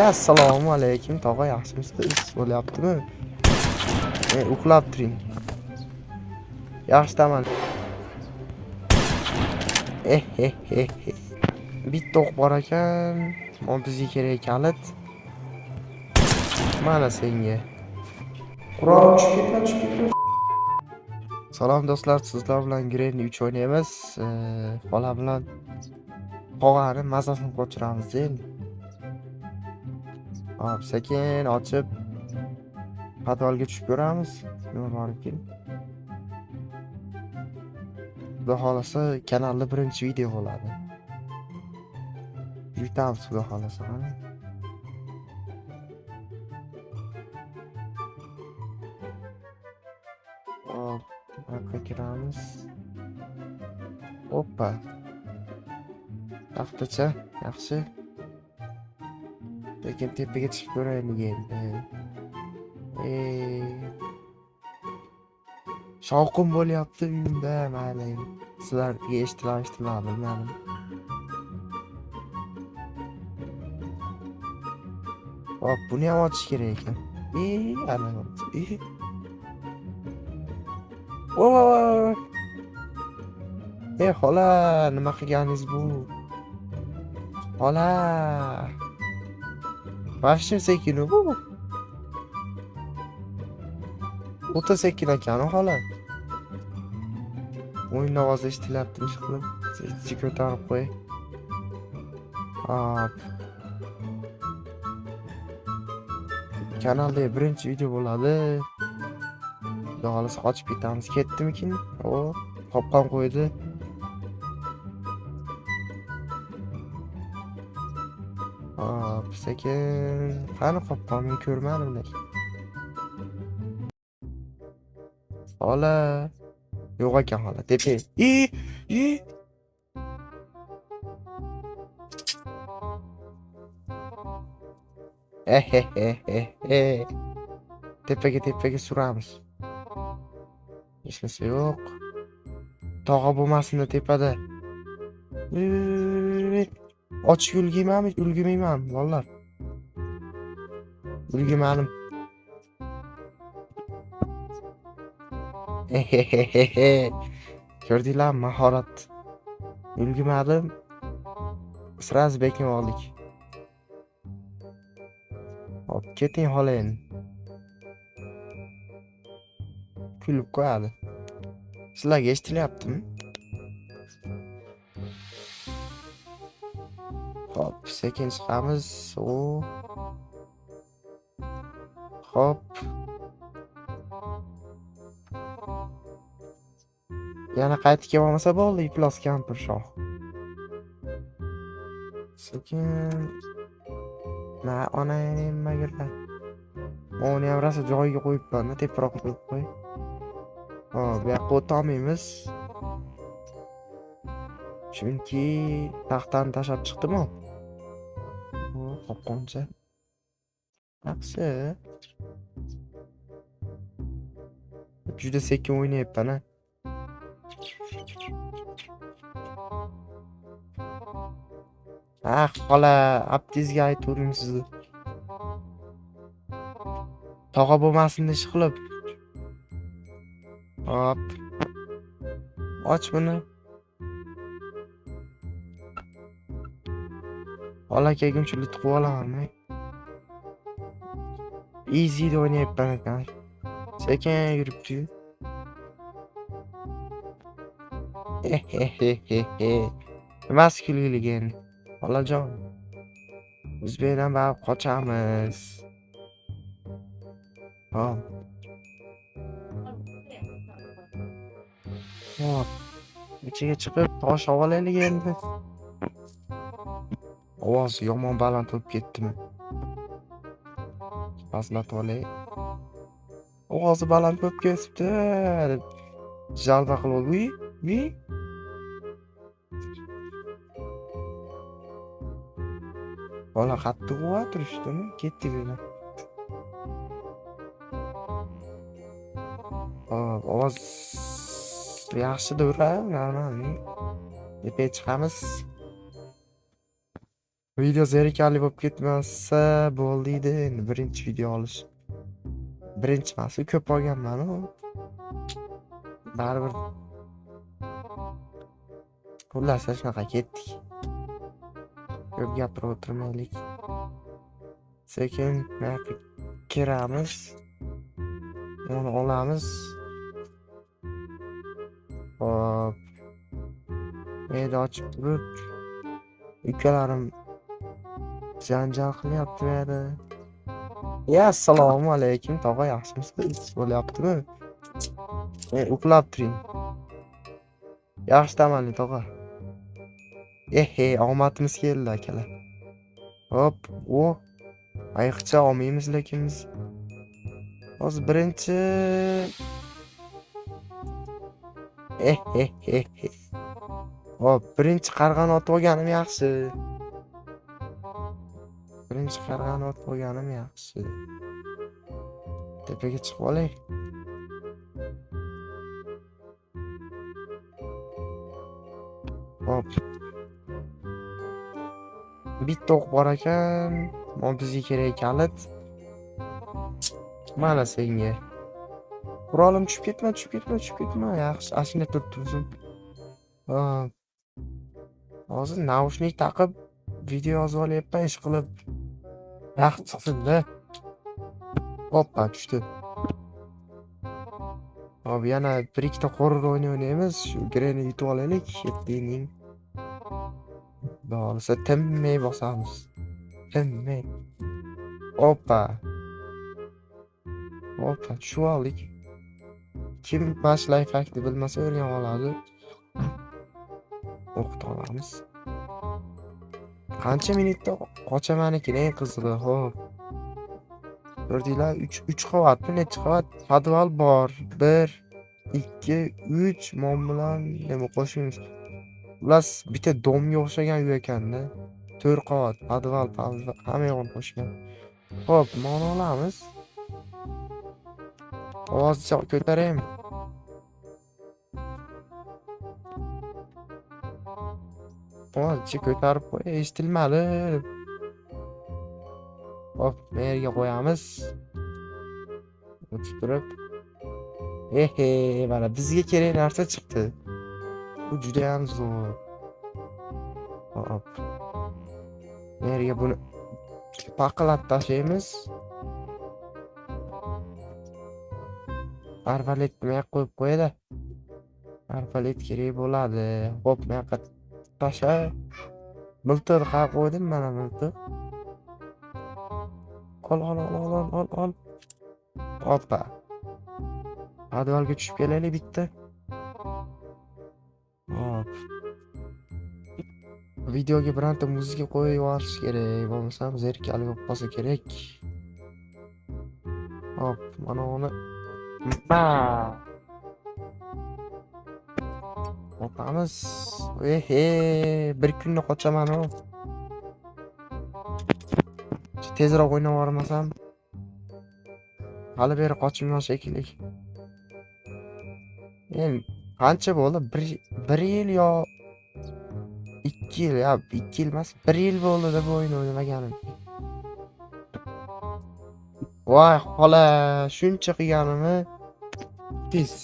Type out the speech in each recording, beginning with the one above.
Assalomu alaykum tog'a, yaxshimisiz? Bo'lyaptimi? Men uxlab turing. Yaxshidaman. Bitta o'q bor ekan. Bizga kerak kalit. Mana senga. Qurol tushib ketma. Salom do'stlar, sizlar bilan Granny 3 o'ynaymiz. Bola bilan tog'ani mazasini qo'chiramiz endi. Hop, sekin ochib podvalga tushib ko'ramiz. Nima bor ekan? Xudo xolasa kanalda birinchi video bo'ladi. Yutamiz xudo xolasa. Hop, buyoqqa kiramiz. Hoppa. Taxtacha, yaxshi. Lekin tepaga chiqib ko'raylik endi. Shovqin bo'lyapti uyimda, mayli. Sizlarga eshitiladimi bilmadim. Hop, buni ham ochish kerak ekan. Ana. Voy. Xola, nima qilganingiz bu? Xola. Vashim sekin bu. O'ta sekin ekan, xola. O'yin ovozi eshitilyapti, ish qilib. Sesni ko'tarib qo'y. Hop. Kanalda birinchi video bo'ladi. Xudo xolasa qochib ketamiz. Ketdimikin? Qopqon qo'ydi. Hop, sekin. Qani qopqonni ko'rmadim lekin. Xola. Yo'q ekan xola. Tepe. Tepaga suramiz. Hech narsa yo'q. Tog'a bo'lmasin tepada. Ochib ulgurmayman, vallar. Ulgurmadim. Ko'rdinglar, mahorat. Ulgurmadim. Sraz bekin oldik. Hop, keting xola endi. Kulib qo'yadi. Sizlarga eshitilyaptimi? Hop, sekin chiqamiz. Hop. Yana qaytib kelmasa bo'ldi, iflos kampir shoh. Sekin. Ona nimaga? Uni ham rosa joyiga qo'yibman, teproq qo'yib qo'y. Hop, bu yoqqa o'tolmaymiz. Chunki taxtani tashab chiqdim-ku. Qopqoncha. Yaxshi. Juda sekin o'ynayapman-a. Xola, abdizga aytavering sizni. Tog'a bo'lmasin ish qilib. Hop. Och buni. Xola kelguncha yutib olaman. Easy deb o'ynayapman ekan. Sekin yuribdi. Nimasi kulgili endi? Xolajon. Biz bilan borib qochamiz. Hop. Ichiga chiqib tosh olaylik endi. Ovoz yomon baland bo'lib ketdimi? Paslatib olay. Ovozi baland bo'lib ketibdi. Jalba qilib uy. Bola qattiq quvvat turishdimi? Ketdi buni. Hop, ovoz yaxshi-da, normal. Tepaga chiqamiz. Video zerikarli bo'lib ketmasa bo'ldi edi. Endi birinchi video olish. Birinchi emas, ko'p olganman-ku. Baribir. Xullas, shunaqa ketdik. Ko'p gapirib o'tirmaylik. Sekin kiramiz. Uni olamiz. Hop. Meni ochib turib, ukalarim janjal qilyapti bu yerda. Ya, assalomu alaykum, tog'a, yaxshimisiz? Bo'lyaptimi? Men uxlab turing. Yaxshi tamanli, tog'a. Omadimiz keldi, akalar. Hop, ayiqcha olmaymiz lekin biz. Hozir birinchi Hop, birinchi qarg'ani otib olganim yaxshi. Tepaga chiqib olay. Hop. Bitta o'q bor ekan. Mana bizga kerak kalit. Mana senga. Qurolim tushib ketma. Yaxshi, ashina turibsan. Hop. Hozir naushnik taqib video yozib olyapman, ish qilib. Yaxshi chiqsin-da. Hoppa, tushdi. Hop, yana bir ikkita horror o'ynaymiz. Shu Granny yutib olaylik, yetdining. Bo'lsa tinmay bosamiz. Tinmay. Hoppa, tushib oldik. Kim bash life hackni bilmasa o'rganib oladi. O'qita olamiz. Qancha minutda qochaman-ekan, eng qizig'i. Hop. Ko'rdinglar, 3 qavatmi, necha qavat podval bor. 1, 2, 3 mom bilan nima qo'shamiz. Ular bitta domga o'xshagan uy ekan-da. 4 qavat, podval, hamma yo'g'ini qo'shgan. Hop, mana olamiz. Ovozni ko'taraymi? Ovozni ko'tarib qo'y, eshitilmadi. Hop, yerga qo'yamiz. O'tib turib. Mana bizga kerak narsa chiqdi. Bu juda ham zo'r. Hop. Yerga buni paqilab tashlaymiz. Arvalet nima qo'yib qo'yadi? Arvalet kerak bo'ladi. Hop, men tasha. Miltiq qo'ydim, mana miltiq. Ol. Hoppa. Podvalga tushib kelaylik bitta. Hop. Videoga birorta muzika qo'yib yuborish kerak, bo'lmasam zerikarli bo'lib qolsa kerak. Hop, mana uni O'qamiz. Bir kunni qochaman-ku. Tezroq o'ynab yubormasam. Hali beri qochmayman shekilli. Men qancha bo'ldi? 1 yil yo 2 yil, 2 yil emas, 1 yil bo'ldi deb o'yin o'ynamaganim. Voy, xola, shuncha qilganimni pis.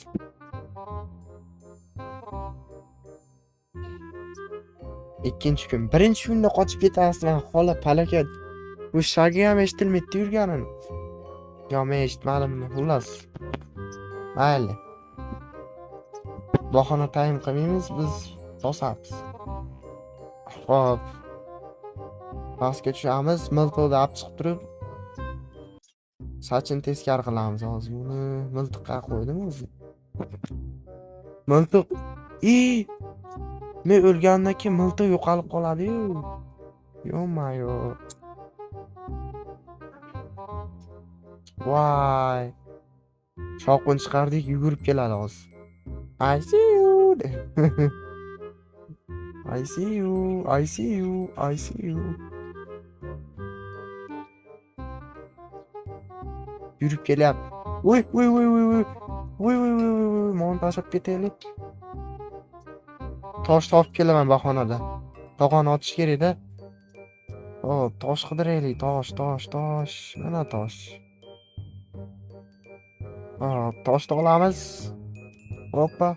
Ikkinchi kun, birinchi kunda qochib ketasizman, xola, palakat. Bu shagi ham eshitilmaydi yurganim. Yo, men eshitmadimmi? Xullas. Mayli. Bahona tayin qilmaymiz, biz bosamiz. Hop. Pastga tushamiz, miltiqni olib chiqib turib sochini teskari qilamiz. Hozir buni miltiqqa qo'ydim o'zi. Miltiq. Men o'lgandan keyin miltiq yo'qolib qoladi-yu. Yo-mayo. Voy. Shovqin chiqardik, yugurib keladi hozir. I see you. I see you. Yurib kelyapti. Voy. Meni tashlab ketaylik. Tosh topib kelaman bahonada. Tog'ani otish kerak-da. Hop, tosh qidiraylik. Tosh. Mana tosh. Hop, toshni olamiz. Hoppa.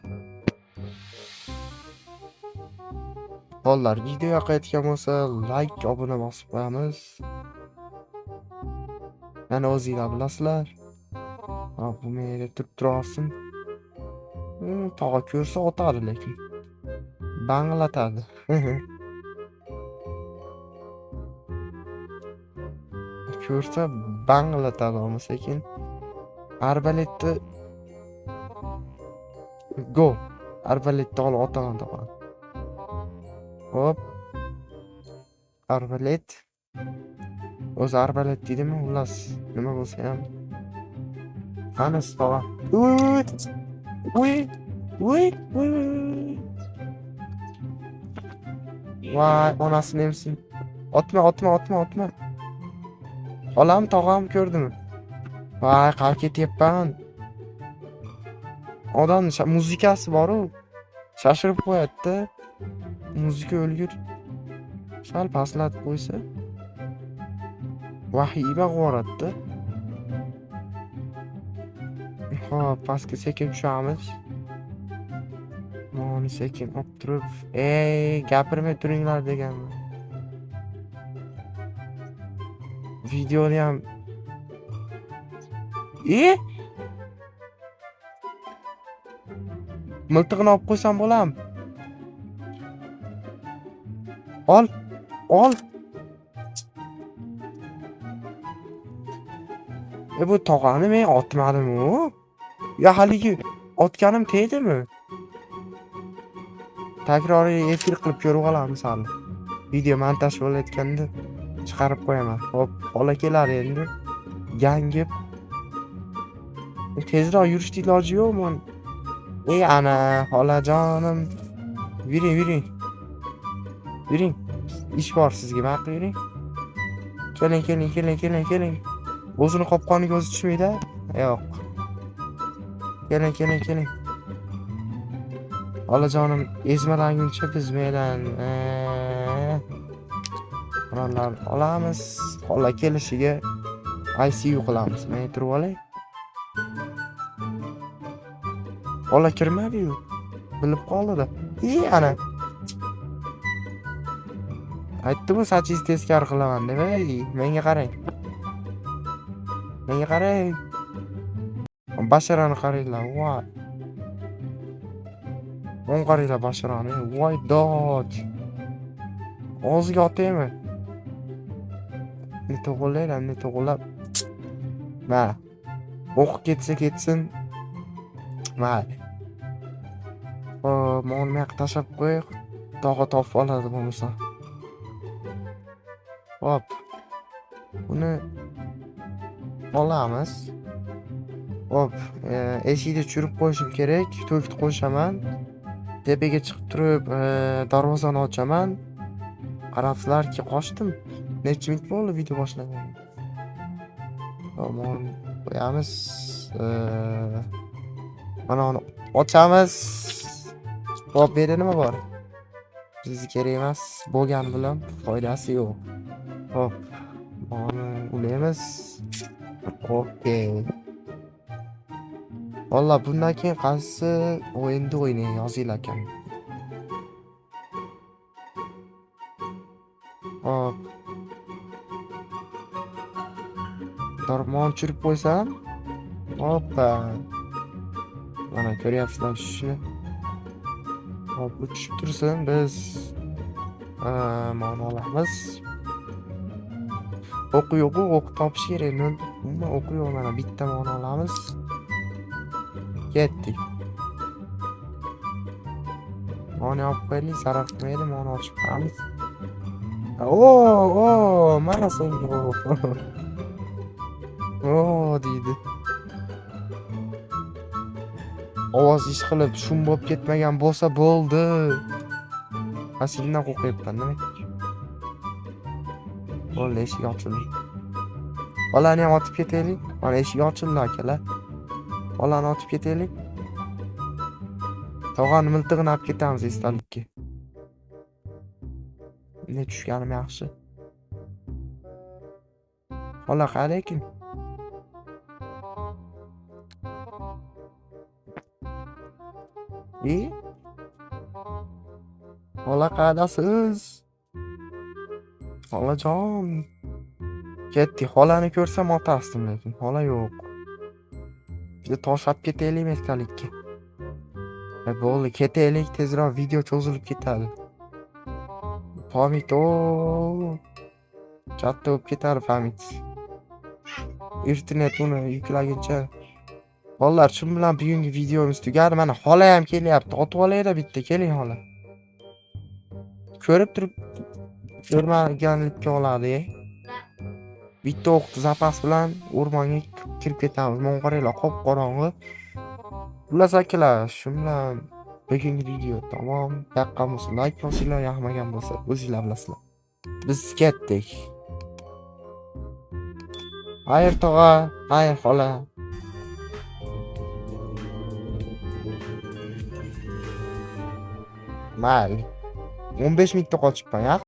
Bolalar, video yoqayotgan bo'lsa, like, obuna bosib qo'yamiz. Mana o'zingizlar bilasizlar. Hop, bu yerda turib turarsin. Tog'a ko'rsa otadi lekin. Banglatadi. Ko'rsa banglatadi ama sekin. Arbaletni go. Arbaletni olib otaman tog'a. Hop. Arbalet. O'zi arbalet deydimi? Xullas, nima bo'lsa ham. Qani tog'a. Uy. Voy, onasini emsin. Otma. Olam tog'am ko'rdimi? Voy, qar ketyapman. Odam muzikasi bor-ku. Shashirib qo'yadi-da. Muzika o'lgur. Sal pastlatib qo'ysa. Vahiba g'oratdi. Xo'p, pastga sekin tushamiz. Moni sekin olib turib, gapirmay turinglar deganman. Videoni ham miltig'ini olib qo'ysam bo'ladimi? Ol. Bu tog'ani men otmadim-ku. Ya haligi otganim tegdimi? Takroriy efir qilib ko'rib olamiz hali. Video montaj bo'layotganda chiqarib qo'yaman. Hop, xola kelar endi. Gangib. Tezroq yurishni iloji yo'qmi? Ana, xolajonim. Yuring. Ish bor sizga, ma'qul yuring. Keling. O'zini qopqoniga o'zi tushmaydi. Yo'q. Keling. Xolajonim, ezmalanguncha biz bilan qurollarni olamiz. Xola kelishiga ICU qilamiz. Men turib olay. Xola kirmadi-yu. Bilib qoldi-da. Ana. Aytdim-ku, sachingizni teskari qilaman deb. Menga qarang. Basharani qaranglar. Voy. O'n qaranglar basharani. Voy dod. Og'ziga otaymi? Ne to'g'ilab. Ma. O'q ketsin. Mayli. Monni yoqqa tashlab qo'ying. Tog'a topib oladi bo'lmasa. Hop. Buni olamiz. Hop, eshikni tushirib qo'yishim kerak. To'kni qo'shaman. Tepaga chiqib turib, darvozani ochaman. Qarabsizlarki, qochdim. Necha minut bo'ldi video boshlagan. Tamam, qo'yamiz. Mana uni ochamiz. Hop, bu yerda nima bor? Bizga kerak emas. Bo'lgan bilan foydasi yo'q. Hop. Mana ulaymiz. Okey. Valla bundan keyin qaysi o'yinda o'ynay yozinglar ekan. Hop. Darmon tushirib qo'ysam. Hoppa. Mana ko'ryapsizlar shuni. Hop, tushib tursin, biz mana olamiz. O'q yo'q-ku, o'q topish kerak. Umuman o'q yo'q, mana bitta mana olamiz. Ketdik. Mana olib qo'yaylik, zarar qilmaydi, mana ochib qo'yamiz. Mana senga. Deydi. Ovoz ish qilib shum bo'lib ketmagan bo'lsa bo'ldi. Asildan qo'rqyapman, nima? Bo'ldi, eshik ochildi. Bolani ham otib ketaylik. Mana eshik ochildi akalar. Bolani otib ketaylik. Tog'ani miltig'ini olib ketamiz esdalikka. Ne tushganim yaxshi. Xola qalekin. Xola qadasiz? Xolajon. Ketdik. Xolani ko'rsam otasdim lekin. Xola yo'q. Biza tashlab ketaylikmi eskalikka? Bo'ldi, ketaylik, tezroq video cho'zilib ketadi. Pamit katta bo'lib ketadi pamit. Internet uni yuklaguncha. Bolalar, shu bilan bugungi videomiz tugadi. Mana xola ham kelyapti. Otib olaylik bitta, keling xola. Ko'rib turib ko'rmaganlikka oladi. Bitta o'qni zapas bilan o'rmonga kirib ketamiz. Mana qaranglar, qop-qorong'i. Xullas akalar, shu bilan bugungi video tamom. Yoqqan bo'lsa like bosinglar, yoqmagan bo'lsa o'zingizlar bilasizlar. Biz ketdik. Xayr tog'a, xayr xola. Mayli. 15 minutda qochibman, yo'q?